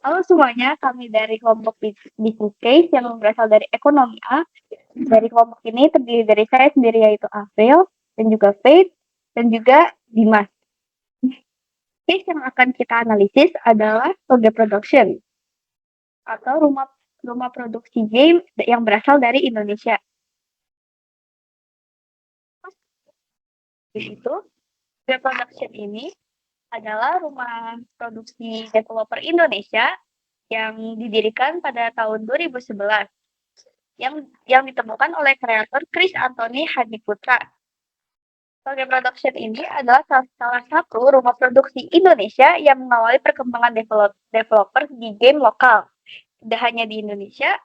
Halo semuanya, kami dari kelompok Business Case yang berasal dari Ekonomi A. Dari kelompok ini terdiri dari saya sendiri yaitu April, dan juga Faith, dan juga Dimas. Case yang akan kita analisis adalah Toge Production, atau rumah rumah produksi game yang berasal dari Indonesia. Di situ, Toge Production ini adalah rumah produksi developer Indonesia yang didirikan pada tahun 2011 yang ditemukan oleh kreator Chris Anthony Hadiputra. Toge Production ini adalah salah satu rumah produksi Indonesia yang mengawali perkembangan developer di game lokal. Tidak hanya di Indonesia,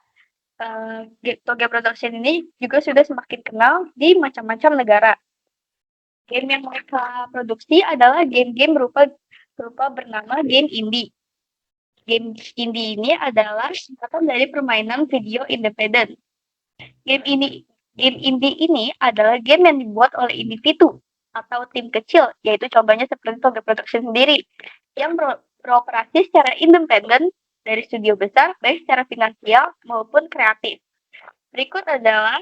Toge Production ini juga sudah semakin kenal di macam-macam negara. Game yang mereka produksi adalah game-game berupa bernama game indie. Game indie ini adalah singkatan dari permainan video independen. Game indie ini adalah game yang dibuat oleh individu atau tim kecil, yaitu contohnya seperti Toge Production sendiri, yang beroperasi secara independen dari studio besar, baik secara finansial maupun kreatif. Berikut adalah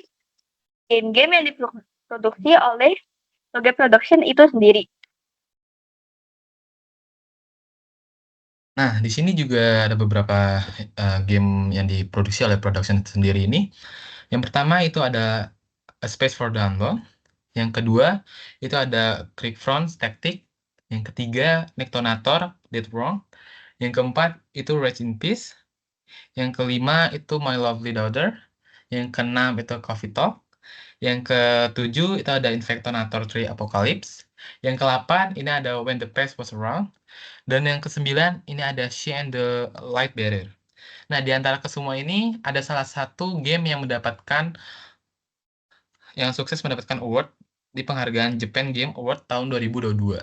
game-game yang diproduksi oleh Toge Production itu sendiri. Nah, di sini juga ada beberapa game yang diproduksi oleh production sendiri ini. Yang pertama itu ada A Space for Download. Yang kedua itu ada Front Tactic. Yang ketiga Nectonator Dead Wrong. Yang keempat itu Rest in Peace. Yang kelima itu My Lovely Daughter. Yang keenam itu Coffee Talk. Yang ketujuh itu ada Infectonator 3 Apocalypse. Yang ke-8 ini ada When the Past Was Around. Dan yang ke-9 ini ada She and the Light Bearer. Nah, di antara kesemua ini ada salah satu game yang sukses mendapatkan award di penghargaan Japan Game Award tahun 2022.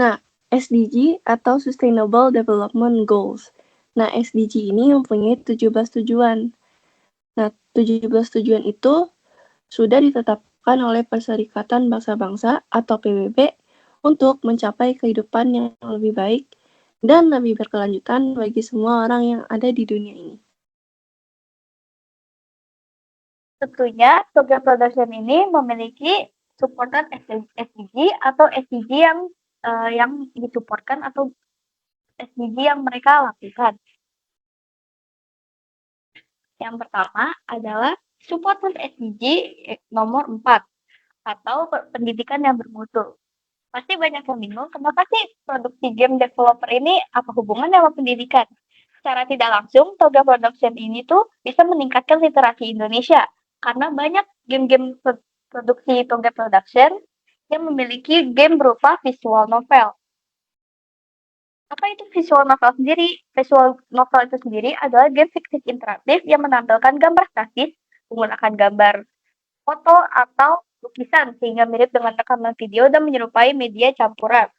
Nah, SDG atau Sustainable Development Goals. Nah, SDG ini mempunyai 17 tujuan. Nah, 17 tujuan itu sudah ditetapkan oleh Perserikatan Bangsa-Bangsa atau PBB untuk mencapai kehidupan yang lebih baik dan lebih berkelanjutan bagi semua orang yang ada di dunia ini. Tentunya, Toge Production ini memiliki supportan SDG atau SDG yang disupportkan atau SDG yang mereka lakukan. Yang pertama adalah supportan SDG nomor 4 atau pendidikan yang bermutu. Pasti banyak yang bingung, kenapa sih produksi game developer ini apa hubungannya sama pendidikan? Secara tidak langsung, Toga Production ini tuh bisa meningkatkan literasi Indonesia karena banyak game-game produksi Toga Production yang memiliki game berupa visual novel. Apa itu visual novel sendiri? Visual novel itu sendiri adalah game fiktif interaktif yang menampilkan gambar statis menggunakan gambar foto atau lukisan sehingga mirip dengan rekaman video dan menyerupai media campuran.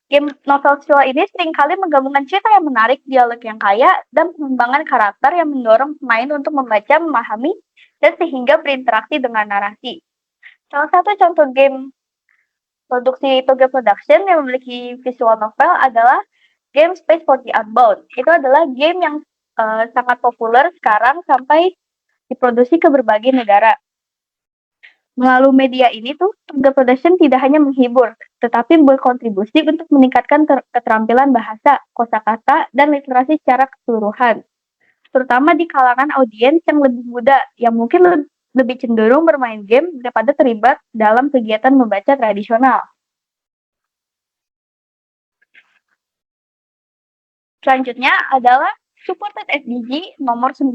Game novel visual ini seringkali menggabungkan cerita yang menarik, dialog yang kaya, dan pengembangan karakter yang mendorong pemain untuk membaca, memahami, dan sehingga berinteraksi dengan narasi. Salah satu contoh game produksi Toge Production yang memiliki visual novel adalah game Space for the Unbound. Itu adalah game yang sangat populer sekarang sampai diproduksi ke berbagai negara. Melalui media ini tuh, Toge Production tidak hanya menghibur, tetapi berkontribusi untuk meningkatkan keterampilan bahasa, kosakata, dan literasi secara keseluruhan. Terutama di kalangan audiens yang lebih muda, yang mungkin lebih cenderung bermain game daripada terlibat dalam kegiatan membaca tradisional. Selanjutnya adalah supported SDG nomor 9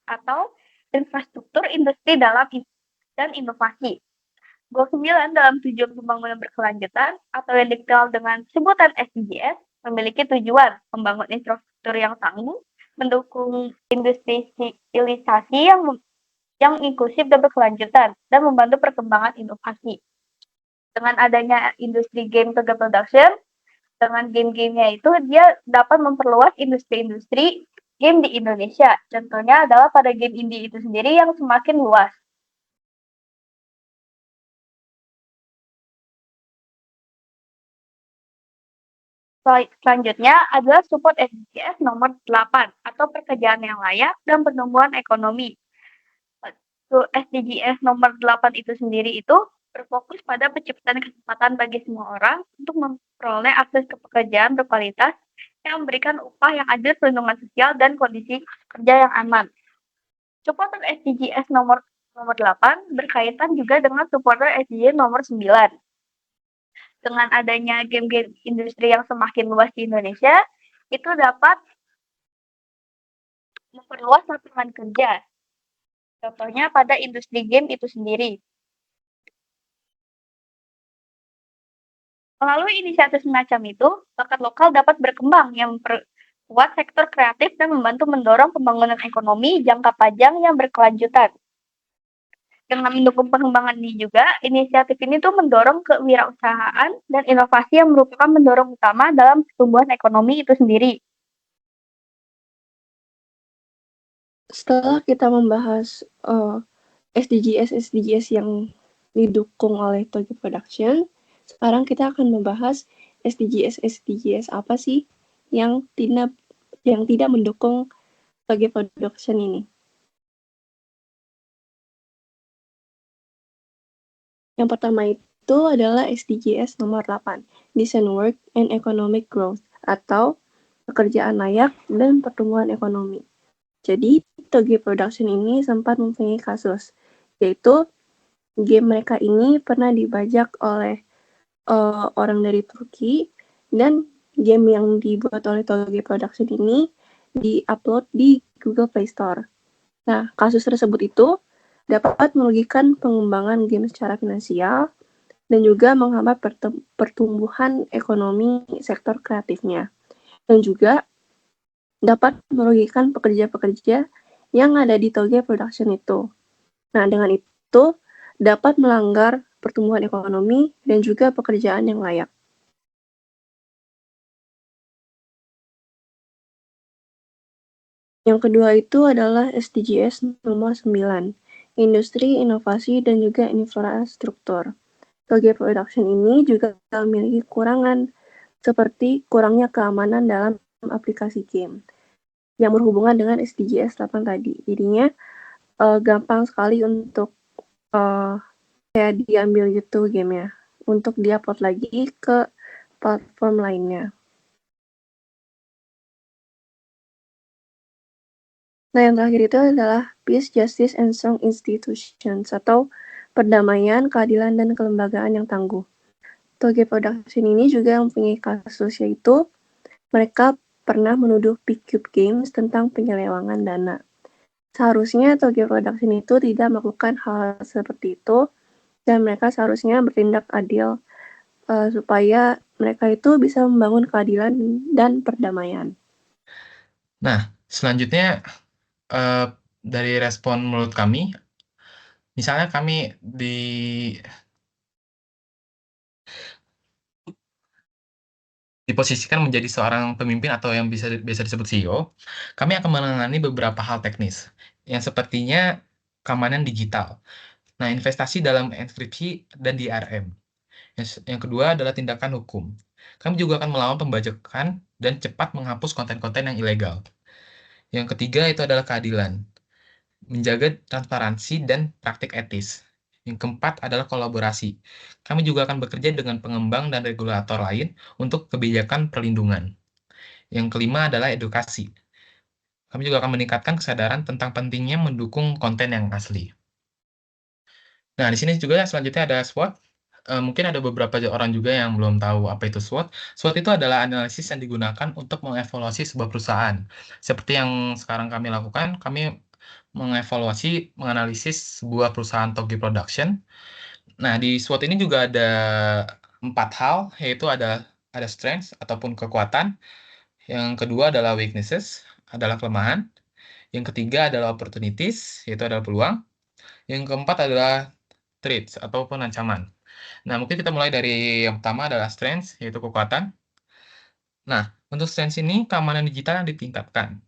atau infrastruktur industri dan inovasi. Goal 9 dalam tujuan pembangunan berkelanjutan atau yang dikenal dengan sebutan SDGs memiliki tujuan membangun infrastruktur yang tangguh, mendukung industrialisasi yang inklusif dan berkelanjutan, dan membantu perkembangan inovasi. Dengan adanya industri game Toga Production, dengan game-gamenya itu dia dapat memperluas industri-industri game di Indonesia. Contohnya adalah pada game indie itu sendiri yang semakin luas. Selanjutnya adalah support SDGs nomor 8 atau pekerjaan yang layak dan pertumbuhan ekonomi. SDGs nomor 8 itu sendiri itu berfokus pada penciptaan kesempatan bagi semua orang untuk memperoleh akses ke pekerjaan berkualitas yang memberikan upah yang adil, perlindungan sosial, dan kondisi kerja yang aman. Supporter SDGs nomor 8 berkaitan juga dengan supporter SDGs nomor 9. Dengan adanya game-game industri yang semakin luas di Indonesia, itu dapat memperluas lapangan kerja. Contohnya pada industri game itu sendiri. Melalui inisiatif semacam itu, bakat lokal dapat berkembang yang memperkuat sektor kreatif dan membantu mendorong pembangunan ekonomi jangka panjang yang berkelanjutan. Dengan mendukung pengembangan ini juga, inisiatif ini tuh mendorong kewirausahaan dan inovasi yang merupakan mendorong utama dalam pertumbuhan ekonomi itu sendiri. Setelah kita membahas SDGs yang didukung oleh Toge Production, sekarang kita akan membahas SDGs apa sih yang tidak mendukung Toge Production ini. Yang pertama itu adalah SDGs nomor 8, Decent Work and Economic Growth, atau pekerjaan layak dan pertumbuhan ekonomi. Jadi, Toge Production ini sempat mempunyai kasus, yaitu game mereka ini pernah dibajak oleh orang dari Turki, dan game yang dibuat oleh Toge Production ini di-upload di Google Play Store. Nah, kasus tersebut itu dapat merugikan pengembangan game secara finansial dan juga menghambat pertumbuhan ekonomi sektor kreatifnya. Dan juga dapat merugikan pekerja-pekerja yang ada di Toge Production itu. Nah, dengan itu dapat melanggar pertumbuhan ekonomi dan juga pekerjaan yang layak. Yang kedua itu adalah SDGs nomor 9, Industri, Inovasi, dan juga Infrastruktur. Toge Production ini juga memiliki kekurangan seperti kurangnya keamanan dalam aplikasi game yang berhubungan dengan SDGs 8 tadi. Jadinya gampang sekali untuk kayak diambil gitu gamenya untuk diupload lagi ke platform lainnya. Nah, yang terakhir itu adalah Peace, Justice, and Strong Institutions, atau perdamaian, keadilan, dan kelembagaan yang tangguh. Toge Production ini juga mempunyai kasus, yaitu mereka pernah menuduh P-Cube Games tentang penyelewangan dana. Seharusnya Toge Production itu tidak melakukan hal seperti itu, dan mereka seharusnya bertindak adil supaya mereka itu bisa membangun keadilan dan perdamaian. Nah, selanjutnya dari respon menurut kami, misalnya kami diposisikan menjadi seorang pemimpin atau yang biasa disebut CEO, kami akan menangani beberapa hal teknis, yang sepertinya keamanan digital. Nah, investasi dalam enkripsi dan DRM. Yang kedua adalah tindakan hukum. Kami juga akan melawan pembajakan dan cepat menghapus konten-konten yang ilegal. Yang ketiga itu adalah keadilan, menjaga transparansi dan praktik etis. Yang keempat adalah kolaborasi. Kami juga akan bekerja dengan pengembang dan regulator lain untuk kebijakan perlindungan. Yang kelima adalah edukasi. Kami juga akan meningkatkan kesadaran tentang pentingnya mendukung konten yang asli. Nah, di sini juga selanjutnya ada SWOT. Mungkin ada beberapa orang juga yang belum tahu apa itu SWOT. SWOT itu adalah analisis yang digunakan untuk mengevaluasi sebuah perusahaan. Seperti yang sekarang kami lakukan, kami menganalisis sebuah perusahaan Toge Production. Nah, di SWOT ini juga ada 4 hal, yaitu ada strengths ataupun kekuatan. Yang kedua adalah weaknesses, adalah kelemahan. Yang ketiga adalah opportunities, yaitu adalah peluang. Yang keempat adalah threats ataupun ancaman. Nah, mungkin kita mulai dari yang pertama adalah strengths, yaitu kekuatan. Nah, untuk strengths ini keamanan digital yang ditingkatkan.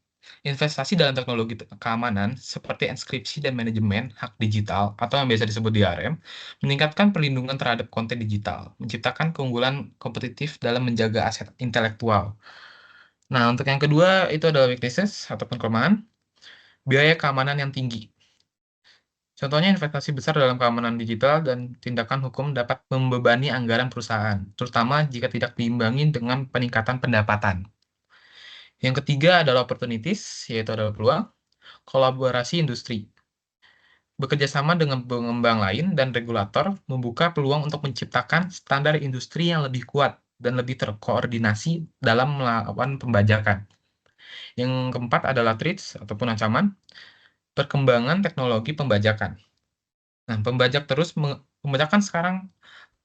Investasi dalam teknologi keamanan seperti enskripsi dan manajemen hak digital atau yang biasa disebut DRM meningkatkan perlindungan terhadap konten digital, menciptakan keunggulan kompetitif dalam menjaga aset intelektual. Nah, untuk yang kedua itu adalah weaknesses ataupun kelemahan, biaya keamanan yang tinggi. Contohnya investasi besar dalam keamanan digital dan tindakan hukum dapat membebani anggaran perusahaan, terutama jika tidak diimbangi dengan peningkatan pendapatan. Yang ketiga adalah opportunities, yaitu adalah peluang, kolaborasi industri. Bekerja sama dengan pengembang lain dan regulator membuka peluang untuk menciptakan standar industri yang lebih kuat dan lebih terkoordinasi dalam melawan pembajakan. Yang keempat adalah threats ataupun ancaman, perkembangan teknologi pembajakan. Nah, pembajakan sekarang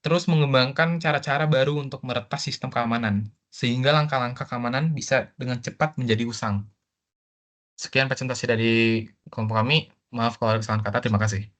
terus mengembangkan cara-cara baru untuk meretas sistem keamanan, sehingga langkah-langkah keamanan bisa dengan cepat menjadi usang. Sekian presentasi dari kelompok kami. Maaf kalau ada kesalahan kata. Terima kasih.